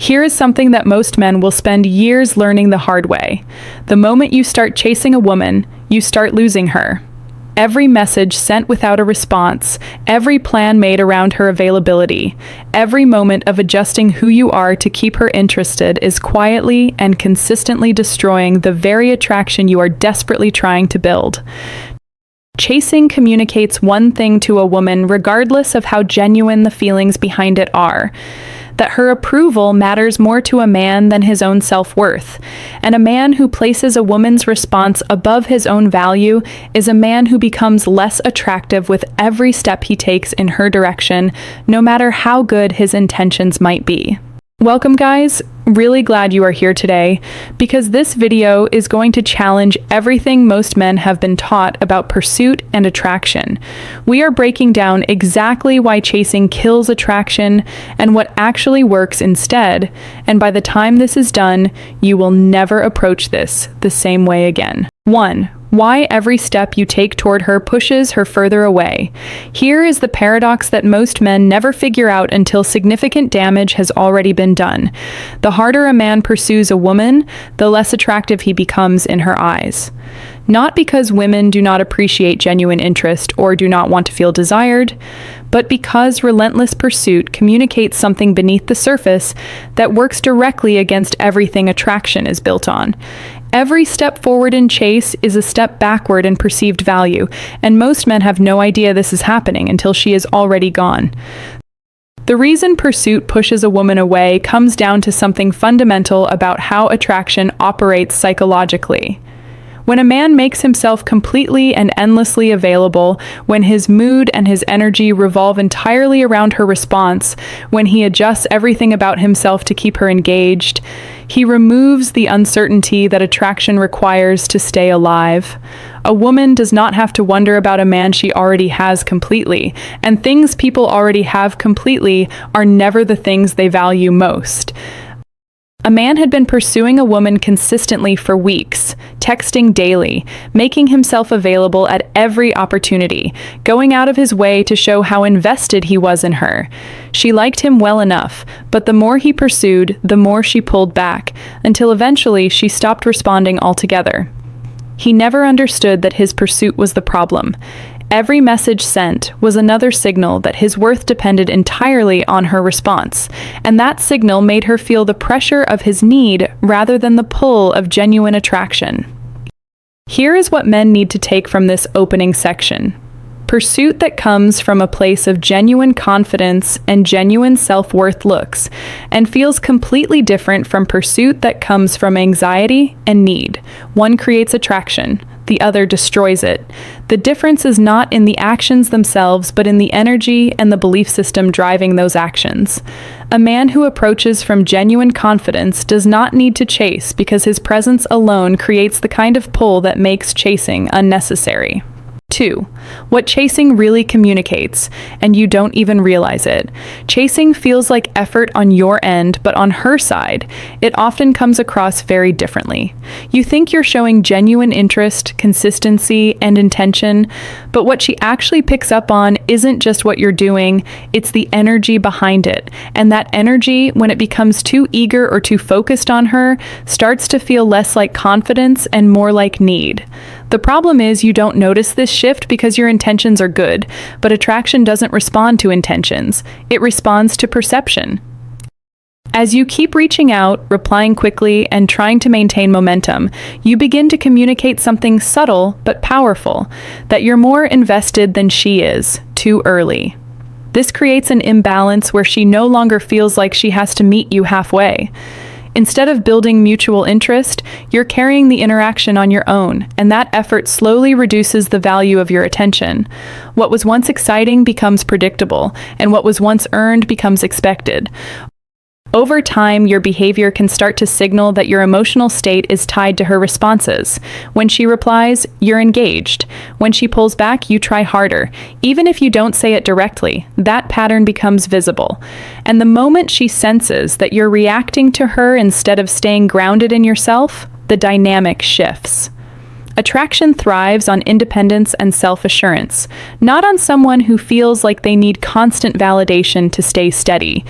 Here is something that most men will spend years learning the hard way. The moment you start chasing a woman, you start losing her. Every message sent without a response, every plan made around her availability, every moment of adjusting who you are to keep her interested is quietly and consistently destroying the very attraction you are desperately trying to build. Chasing communicates one thing to a woman regardless of how genuine the feelings behind it are: that her approval matters more to a man than his own self-worth. And a man who places a woman's response above his own value is a man who becomes less attractive with every step he takes in her direction, no matter how good his intentions might be. Welcome, guys. Really glad you are here today, because this video is going to challenge everything most men have been taught about pursuit and attraction. We are breaking down exactly why chasing kills attraction and what actually works instead, and by the time this is done, you will never approach this the same way again. 1. Why every step you take toward her pushes her further away. Here is the paradox that most men never figure out until significant damage has already been done. The harder a man pursues a woman, the less attractive he becomes in her eyes. Not because women do not appreciate genuine interest or do not want to feel desired, but because relentless pursuit communicates something beneath the surface that works directly against everything attraction is built on. Every step forward in chase is a step backward in perceived value, and most men have no idea this is happening until she is already gone. The reason pursuit pushes a woman away comes down to something fundamental about how attraction operates psychologically. When a man makes himself completely and endlessly available, when his mood and his energy revolve entirely around her response, when he adjusts everything about himself to keep her engaged, he removes the uncertainty that attraction requires to stay alive. A woman does not have to wonder about a man she already has completely, and things people already have completely are never the things they value most. A man had been pursuing a woman consistently for weeks, texting daily, making himself available at every opportunity, going out of his way to show how invested he was in her. She liked him well enough, but the more he pursued, the more she pulled back, until eventually she stopped responding altogether. He never understood that his pursuit was the problem. Every message sent was another signal that his worth depended entirely on her response, and that signal made her feel the pressure of his need rather than the pull of genuine attraction. Here is what men need to take from this opening section. Pursuit that comes from a place of genuine confidence and genuine self-worth looks and feels completely different from pursuit that comes from anxiety and need. One creates attraction, the other destroys it. The difference is not in the actions themselves, but in the energy and the belief system driving those actions. A man who approaches from genuine confidence does not need to chase because his presence alone creates the kind of pull that makes chasing unnecessary. 2. What chasing really communicates, and you don't even realize it. Chasing feels like effort on your end, but on her side, it often comes across very differently. You think you're showing genuine interest, consistency, and intention, but what she actually picks up on isn't just what you're doing, it's the energy behind it. And that energy, when it becomes too eager or too focused on her, starts to feel less like confidence and more like need. The problem is you don't notice this shift because your intentions are good, but attraction doesn't respond to intentions. It responds to perception. As you keep reaching out, replying quickly, and trying to maintain momentum, you begin to communicate something subtle but powerful, that you're more invested than she is, too early. This creates an imbalance where she no longer feels like she has to meet you halfway. Instead of building mutual interest, you're carrying the interaction on your own, and that effort slowly reduces the value of your attention. What was once exciting becomes predictable, and what was once earned becomes expected. Over time, your behavior can start to signal that your emotional state is tied to her responses. When she replies, you're engaged. When she pulls back, you try harder. Even if you don't say it directly, that pattern becomes visible. And the moment she senses that you're reacting to her instead of staying grounded in yourself, the dynamic shifts. Attraction thrives on independence and self-assurance, not on someone who feels like they need constant validation to stay steady.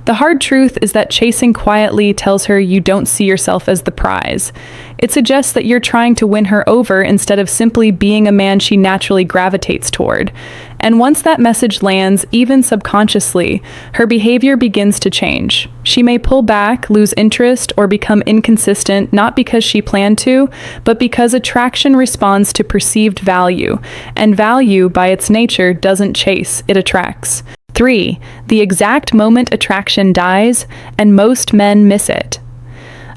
The hard truth is that chasing quietly tells her you don't see yourself as the prize. It suggests that you're trying to win her over instead of simply being a man she naturally gravitates toward. And once that message lands, even subconsciously, her behavior begins to change. She may pull back, lose interest, or become inconsistent, not because she planned to, but because attraction responds to perceived value, and value, by its nature, doesn't chase, it attracts. 3. The exact moment attraction dies, and most men miss it.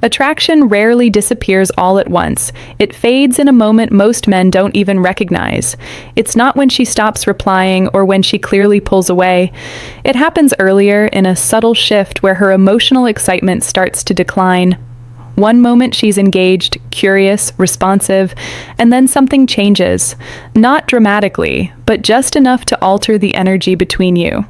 Attraction rarely disappears all at once. It fades in a moment most men don't even recognize. It's not when she stops replying or when she clearly pulls away. It happens earlier, in a subtle shift where her emotional excitement starts to decline. One moment she's engaged, curious, responsive, and then something changes. Not dramatically, but just enough to alter the energy between you.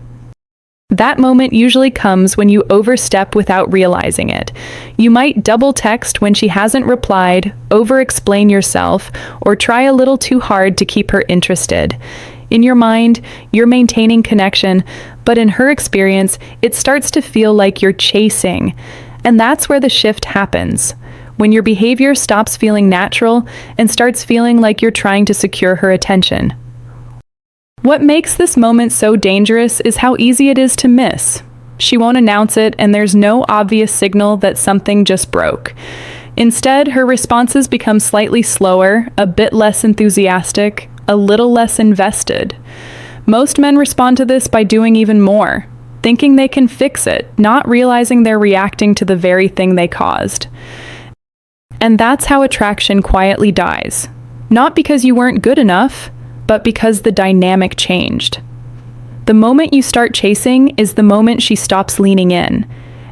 That moment usually comes when you overstep without realizing it. You might double text when she hasn't replied, over-explain yourself, or try a little too hard to keep her interested. In your mind, you're maintaining connection, but in her experience, it starts to feel like you're chasing. And that's where the shift happens. When your behavior stops feeling natural and starts feeling like you're trying to secure her attention. What makes this moment so dangerous is how easy it is to miss. She won't announce it, and there's no obvious signal that something just broke. Instead, her responses become slightly slower, a bit less enthusiastic, a little less invested. Most men respond to this by doing even more, thinking they can fix it, not realizing they're reacting to the very thing they caused. And that's how attraction quietly dies. Not because you weren't good enough, but because the dynamic changed. The moment you start chasing is the moment she stops leaning in.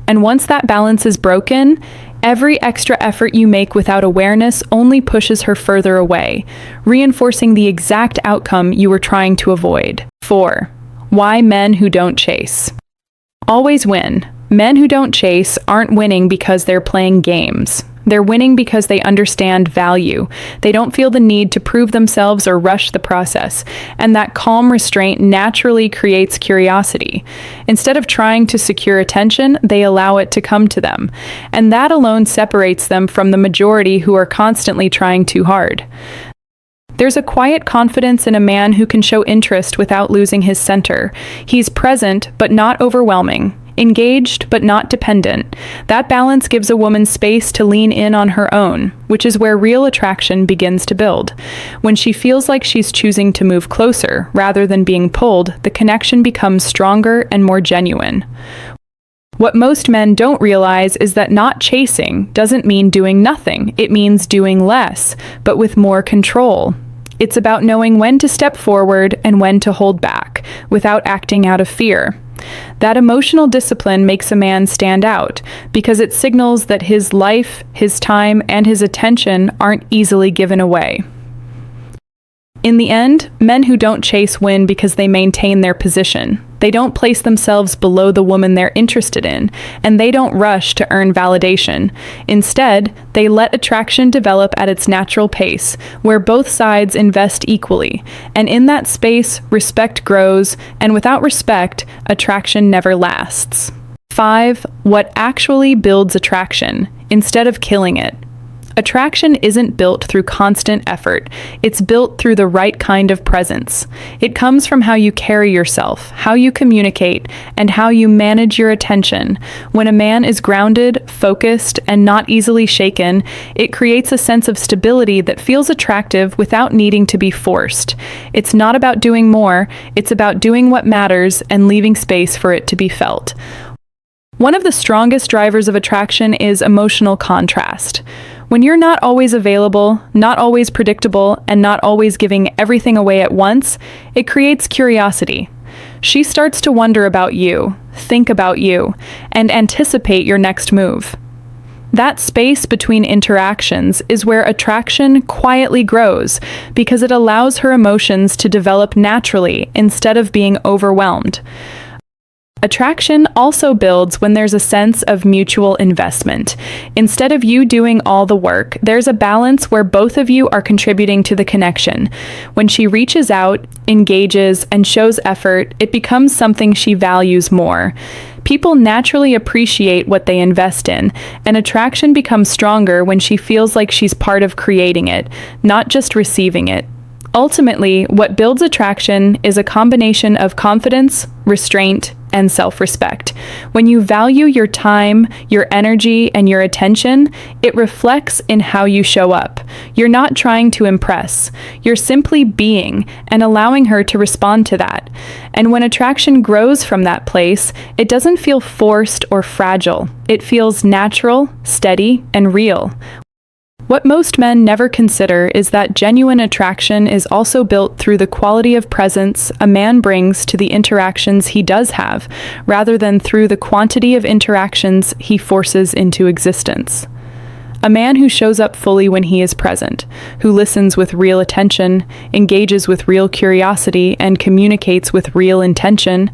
And once that balance is broken, every extra effort you make without awareness only pushes her further away, reinforcing the exact outcome you were trying to avoid. 4. Why men who don't chase always win. Men who don't chase aren't winning because they're playing games. They're winning because they understand value. They don't feel the need to prove themselves or rush the process, and that calm restraint naturally creates curiosity. Instead of trying to secure attention, they allow it to come to them, and that alone separates them from the majority who are constantly trying too hard. There's a quiet confidence in a man who can show interest without losing his center. He's present, but not overwhelming. Engaged, but not dependent. That balance gives a woman space to lean in on her own, which is where real attraction begins to build. When she feels like she's choosing to move closer, rather than being pulled, the connection becomes stronger and more genuine. What most men don't realize is that not chasing doesn't mean doing nothing. It means doing less, but with more control. It's about knowing when to step forward and when to hold back, without acting out of fear. That emotional discipline makes a man stand out, because it signals that his life, his time, and his attention aren't easily given away. In the end, men who don't chase win because they maintain their position. They don't place themselves below the woman they're interested in, and they don't rush to earn validation. Instead, they let attraction develop at its natural pace, where both sides invest equally. And in that space, respect grows, and without respect, attraction never lasts. 5. What actually builds attraction, instead of killing it. Attraction isn't built through constant effort. It's built through the right kind of presence. It comes from how you carry yourself, how you communicate, and how you manage your attention. When a man is grounded, focused, and not easily shaken, it creates a sense of stability that feels attractive without needing to be forced. It's not about doing more, it's about doing what matters and leaving space for it to be felt. One of the strongest drivers of attraction is emotional contrast. When you're not always available, not always predictable, and not always giving everything away at once, it creates curiosity. She starts to wonder about you, think about you, and anticipate your next move. That space between interactions is where attraction quietly grows, because it allows her emotions to develop naturally instead of being overwhelmed. Attraction also builds when there's a sense of mutual investment. Instead of you doing all the work, there's a balance where both of you are contributing to the connection. When she reaches out, engages, and shows effort, it becomes something she values more. People naturally appreciate what they invest in, and attraction becomes stronger when she feels like she's part of creating it, not just receiving it. Ultimately, what builds attraction is a combination of confidence, restraint, and self-respect. When you value your time, your energy, and your attention, it reflects in how you show up. You're not trying to impress. You're simply being and allowing her to respond to that. And when attraction grows from that place, it doesn't feel forced or fragile. It feels natural, steady, and real. What most men never consider is that genuine attraction is also built through the quality of presence a man brings to the interactions he does have, rather than through the quantity of interactions he forces into existence. A man who shows up fully when he is present, who listens with real attention, engages with real curiosity, and communicates with real intention,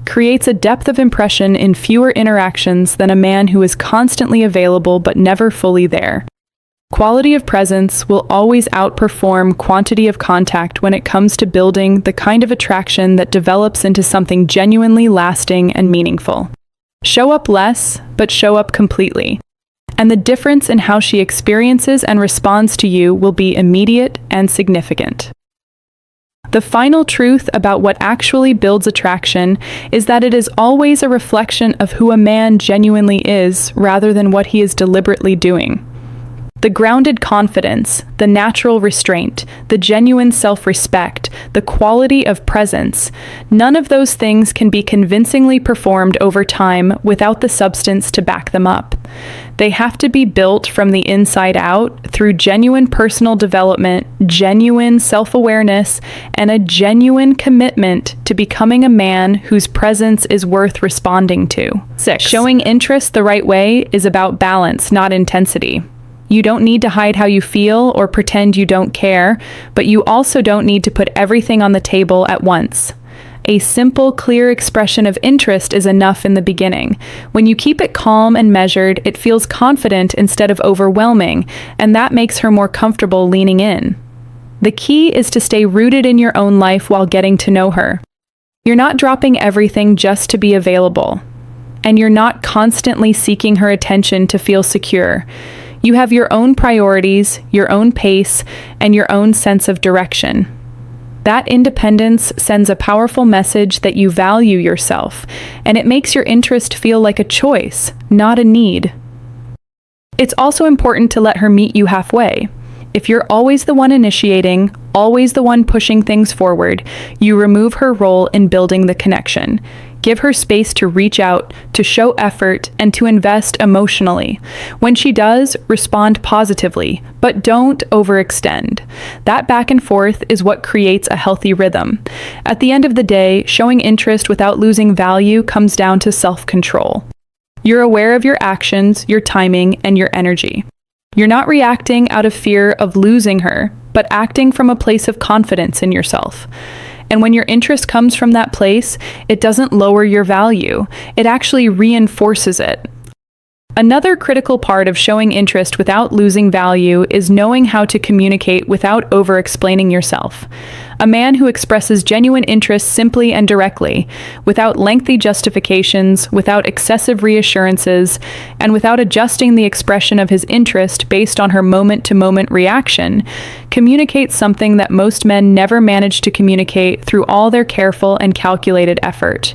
creates a depth of impression in fewer interactions than a man who is constantly available but never fully there. Quality of presence will always outperform quantity of contact when it comes to building the kind of attraction that develops into something genuinely lasting and meaningful. Show up less, but show up completely. And the difference in how she experiences and responds to you will be immediate and significant. The final truth about what actually builds attraction is that it is always a reflection of who a man genuinely is rather than what he is deliberately doing. The grounded confidence, the natural restraint, the genuine self-respect, the quality of presence, none of those things can be convincingly performed over time without the substance to back them up. They have to be built from the inside out through genuine personal development, genuine self-awareness, and a genuine commitment to becoming a man whose presence is worth responding to. 6. Showing interest the right way is about balance, not intensity. You don't need to hide how you feel or pretend you don't care, but you also don't need to put everything on the table at once. A simple, clear expression of interest is enough in the beginning. When you keep it calm and measured, it feels confident instead of overwhelming, and that makes her more comfortable leaning in. The key is to stay rooted in your own life while getting to know her. You're not dropping everything just to be available, and you're not constantly seeking her attention to feel secure. You have your own priorities, your own pace, and your own sense of direction. That independence sends a powerful message that you value yourself, and it makes your interest feel like a choice, not a need. It's also important to let her meet you halfway. If you're always the one initiating, always the one pushing things forward, you remove her role in building the connection. Give her space to reach out, to show effort, and to invest emotionally. When she does, respond positively, but don't overextend. That back and forth is what creates a healthy rhythm. At the end of the day, showing interest without losing value comes down to self-control. You're aware of your actions, your timing, and your energy. You're not reacting out of fear of losing her, but acting from a place of confidence in yourself. And when your interest comes from that place, it doesn't lower your value. It actually reinforces it. Another critical part of showing interest without losing value is knowing how to communicate without over-explaining yourself. A man who expresses genuine interest simply and directly, without lengthy justifications, without excessive reassurances, and without adjusting the expression of his interest based on her moment-to-moment reaction, communicates something that most men never manage to communicate through all their careful and calculated effort.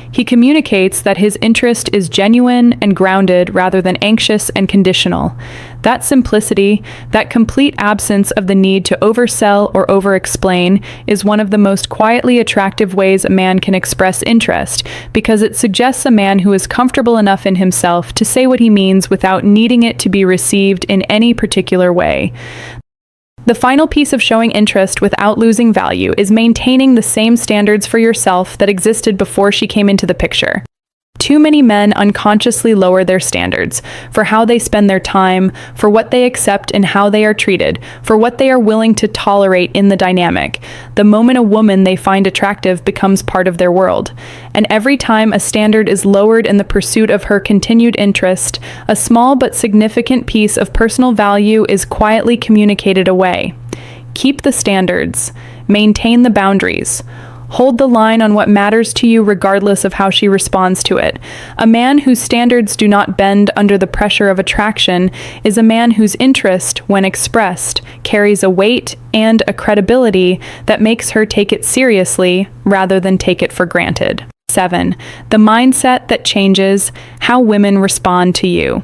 He communicates that his interest is genuine and grounded rather than anxious and conditional. That simplicity, that complete absence of the need to oversell or over-explain, is one of the most quietly attractive ways a man can express interest, because it suggests a man who is comfortable enough in himself to say what he means without needing it to be received in any particular way. The final piece of showing interest without losing value is maintaining the same standards for yourself that existed before she came into the picture. Too many men unconsciously lower their standards for how they spend their time, for what they accept and how they are treated, for what they are willing to tolerate in the dynamic. The moment a woman they find attractive becomes part of their world. And every time a standard is lowered in the pursuit of her continued interest, a small but significant piece of personal value is quietly communicated away. Keep the standards. Maintain the boundaries. Hold the line on what matters to you regardless of how she responds to it. A man whose standards do not bend under the pressure of attraction is a man whose interest, when expressed, carries a weight and a credibility that makes her take it seriously rather than take it for granted. 7. The mindset that changes how women respond to you.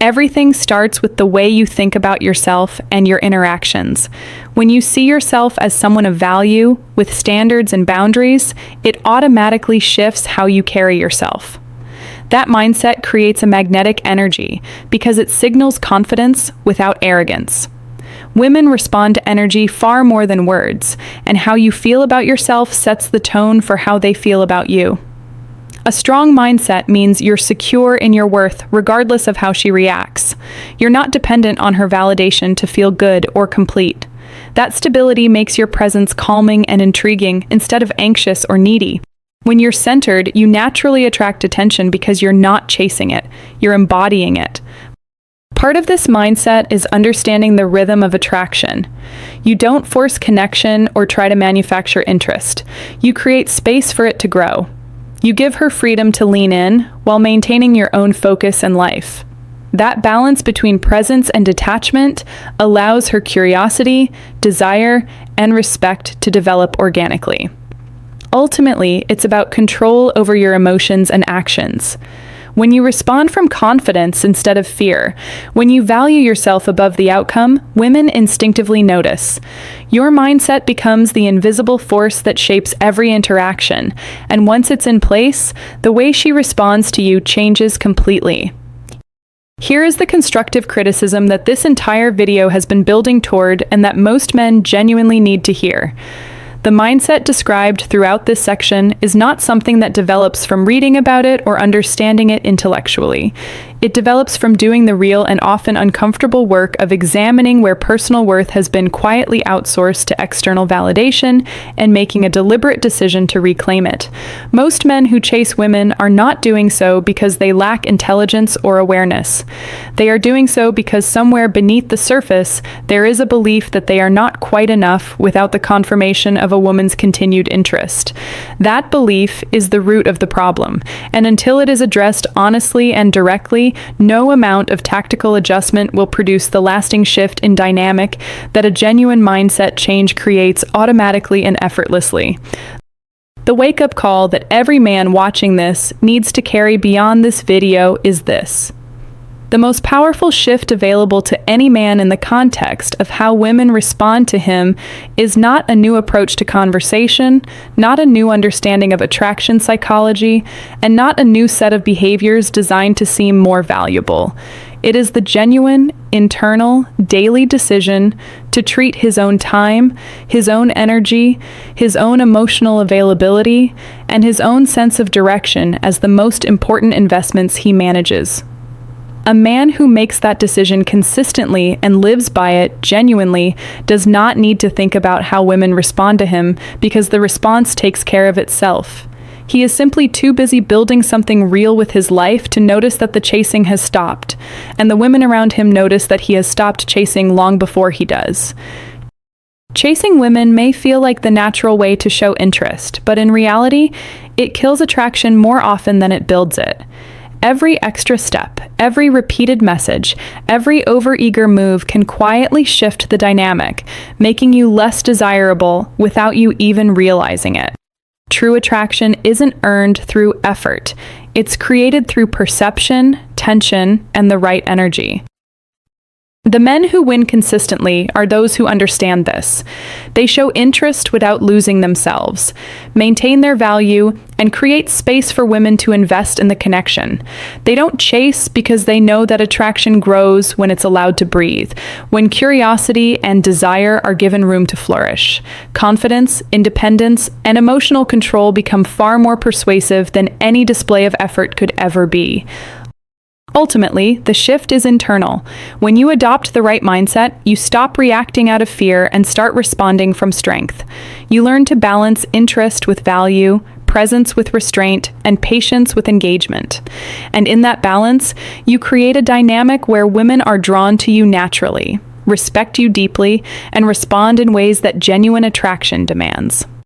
Everything starts with the way you think about yourself and your interactions. When you see yourself as someone of value, with standards and boundaries, it automatically shifts how you carry yourself. That mindset creates a magnetic energy because it signals confidence without arrogance. Women respond to energy far more than words, and how you feel about yourself sets the tone for how they feel about you. A strong mindset means you're secure in your worth regardless of how she reacts. You're not dependent on her validation to feel good or complete. That stability makes your presence calming and intriguing instead of anxious or needy. When you're centered, you naturally attract attention because you're not chasing it, you're embodying it. Part of this mindset is understanding the rhythm of attraction. You don't force connection or try to manufacture interest. You create space for it to grow. You give her freedom to lean in while maintaining your own focus and life. That balance between presence and detachment allows her curiosity, desire, and respect to develop organically. Ultimately, it's about control over your emotions and actions. When you respond from confidence instead of fear, when you value yourself above the outcome, women instinctively notice. Your mindset becomes the invisible force that shapes every interaction, and once it's in place, the way she responds to you changes completely. Here is the constructive criticism that this entire video has been building toward and that most men genuinely need to hear. The mindset described throughout this section is not something that develops from reading about it or understanding it intellectually. It develops from doing the real and often uncomfortable work of examining where personal worth has been quietly outsourced to external validation and making a deliberate decision to reclaim it. Most men who chase women are not doing so because they lack intelligence or awareness. They are doing so because somewhere beneath the surface, there is a belief that they are not quite enough without the confirmation of a woman's continued interest. That belief is the root of the problem, and until it is addressed honestly and directly, no amount of tactical adjustment will produce the lasting shift in dynamic that a genuine mindset change creates automatically and effortlessly. The wake-up call that every man watching this needs to carry beyond this video is this. The most powerful shift available to any man in the context of how women respond to him is not a new approach to conversation, not a new understanding of attraction psychology, and not a new set of behaviors designed to seem more valuable. It is the genuine, internal, daily decision to treat his own time, his own energy, his own emotional availability, and his own sense of direction as the most important investments he manages. A man who makes that decision consistently and lives by it genuinely does not need to think about how women respond to him because the response takes care of itself. He is simply too busy building something real with his life to notice that the chasing has stopped, and the women around him notice that he has stopped chasing long before he does. Chasing women may feel like the natural way to show interest, but in reality, it kills attraction more often than it builds it. Every extra step, every repeated message, every overeager move can quietly shift the dynamic, making you less desirable without you even realizing it. True attraction isn't earned through effort. It's created through perception, tension, and the right energy. The men who win consistently are those who understand this. They show interest without losing themselves, maintain their value, and create space for women to invest in the connection. They don't chase because they know that attraction grows when it's allowed to breathe, when curiosity and desire are given room to flourish. Confidence, independence, and emotional control become far more persuasive than any display of effort could ever be. Ultimately, the shift is internal. When you adopt the right mindset, you stop reacting out of fear and start responding from strength. You learn to balance interest with value, presence with restraint, and patience with engagement. And in that balance, you create a dynamic where women are drawn to you naturally, respect you deeply, and respond in ways that genuine attraction demands.